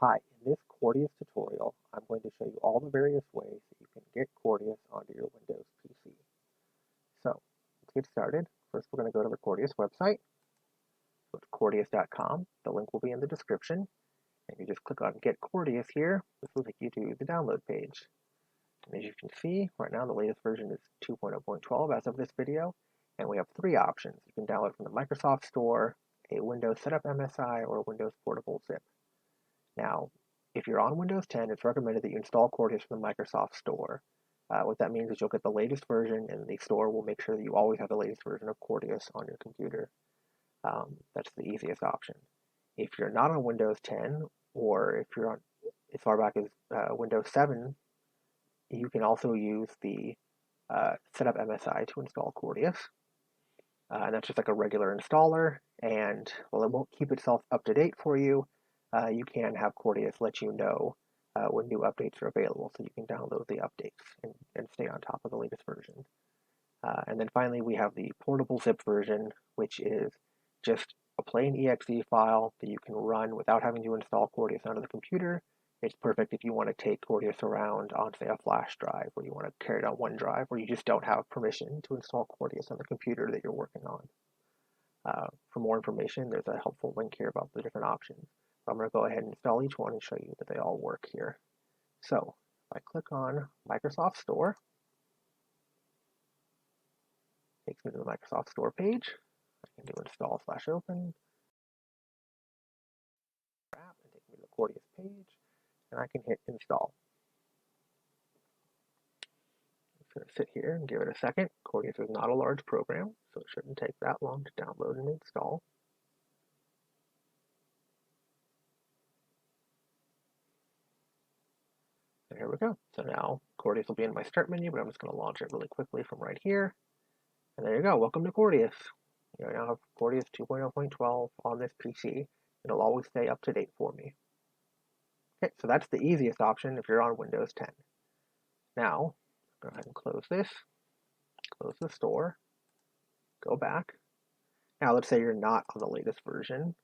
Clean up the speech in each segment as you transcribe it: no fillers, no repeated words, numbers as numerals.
Hi, in this Chordious tutorial, I'm going to show you all the various ways that you can get Chordious onto your Windows PC. So, let's get started. First, we're going to go to the Chordious website. Go to chordious.com. The link will be in the description. And you just click on Get Chordious here. This will take you to the download page. And as you can see, right now the latest version is 2.0.12 as of this video. And we have three options. You can download from the Microsoft Store, a Windows Setup MSI, or a Windows Portable Zip. Now, if you're on Windows 10, it's recommended that you install Chordious from the Microsoft Store. What that means is you'll get the latest version, and the store will make sure that you always have the latest version of Chordious on your computer. That's the easiest option. If you're not on Windows 10, or if you're on as far back as Windows 7, you can also use the Setup MSI to install Chordious. And that's just like a regular installer, and while it won't keep itself up to date for you, you can have Chordious let you know when new updates are available, so you can download the updates and stay on top of the latest version. And then finally, we have the portable zip version, which is just a plain exe file that you can run without having to install Chordious onto the computer. It's perfect if you want to take Chordious around on, say, a flash drive, or you want to carry it on OneDrive, or you just don't have permission to install Chordious on the computer that you're working on. For more information, there's a helpful link here about the different options. I'm going to go ahead and install each one and show you that they all work here. So, if I click on Microsoft Store, it takes me to the Microsoft Store page. I can do install/open, and take me to the Chordious page, and I can hit install. I'm going to sit here and give it a second. Chordious is not a large program, so it shouldn't take that long to download and install. And here we go. So now Chordious will be in my start menu, but I'm just going to launch it really quickly from right here. And there you go. Welcome to Chordious. You now have Chordious 2.0.12 on this PC. It'll always stay up to date for me. Okay, so that's the easiest option if you're on Windows 10. Now, go ahead and close this. Close the store. Go back. Now, let's say you're not on the latest version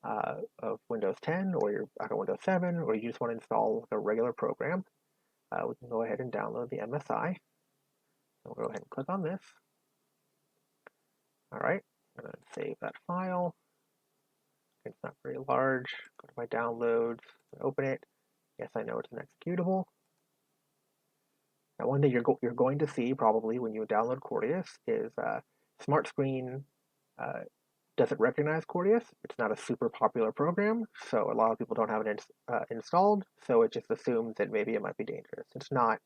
of Windows 10, or you're back on Windows 7, or you just want to install a regular program. We can go ahead and download the MSI. We'll go ahead and click on this. All right, I'm going to save that file. It's not very large. Go to my downloads, open it. Yes, I know it's an executable. Now, one thing you're going to see probably when you download Chordious is Smart Screen doesn't recognize Chordious. It's not a super popular program, so a lot of people don't have it installed, so it just assumes that maybe it might be dangerous. It's not,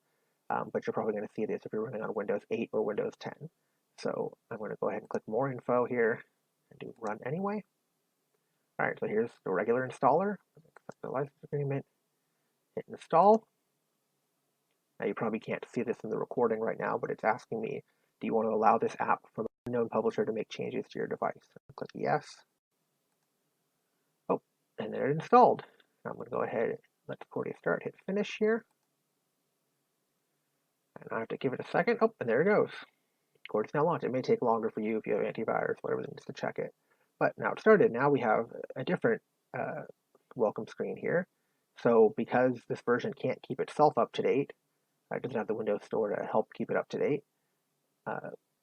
but you're probably going to see this if you're running on Windows 8 or Windows 10. So I'm going to go ahead and click More Info here and do Run Anyway. All right, so here's the regular installer. Accept the license agreement. Hit Install. Now you probably can't see this in the recording right now, but it's asking me, do you want to allow this app from an unknown publisher to make changes to your device? Click Yes. Oh, and there it installed. Now I'm going to go ahead and let the Chordious start. Hit Finish here. And I have to give it a second. Oh, and there it goes. Chordious now launched. It may take longer for you if you have antivirus, whatever it needs to check it. But now it started. Now we have a different welcome screen here. So because this version can't keep itself up to date, it doesn't have the Windows Store to help keep it up to date,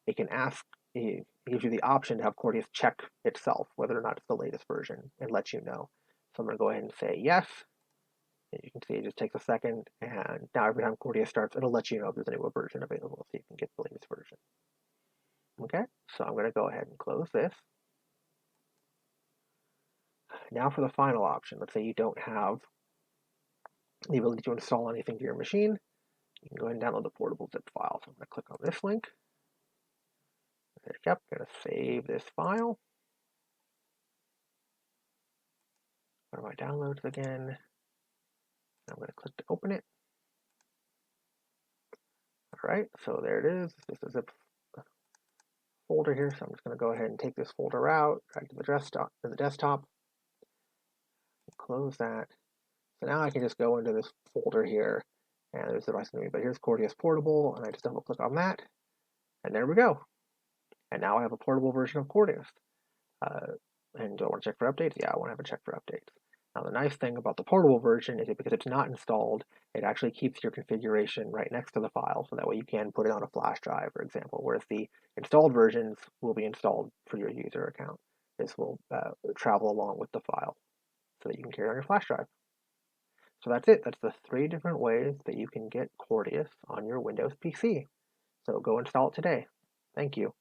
it can ask, it gives you the option to have Chordious check itself, whether or not it's the latest version, and let you know. So I'm going to go ahead and say yes. And you can see it just takes a second, and now every time Chordious starts, it'll let you know if there's a newer version available, so you can get the latest version. Okay, so I'm going to go ahead and close this. Now for the final option. Let's say you don't have the ability to install anything to your machine. You can go ahead and download the portable zip file. So I'm going to click on this link. Yep, I'm going to save this file. Go to my downloads again. I'm going to click to open it. All right, so there it is. This is a zip folder here, so I'm just going to go ahead and take this folder out, drag to the desktop, close that. So now I can just go into this folder here, and there's the rest of me. But here's Chordious Portable, and I just double click on that, and there we go. And now I have a portable version of Chordious. And do I want to check for updates? Yeah, I want to have a check for updates. Now, the nice thing about the portable version is that because it's not installed, it actually keeps your configuration right next to the file, so that way you can put it on a flash drive, for example, whereas the installed versions will be installed for your user account. This will travel along with the file so that you can carry it on your flash drive. So that's it. That's the 3 different ways that you can get Chordious on your Windows PC. So go install it today. Thank you.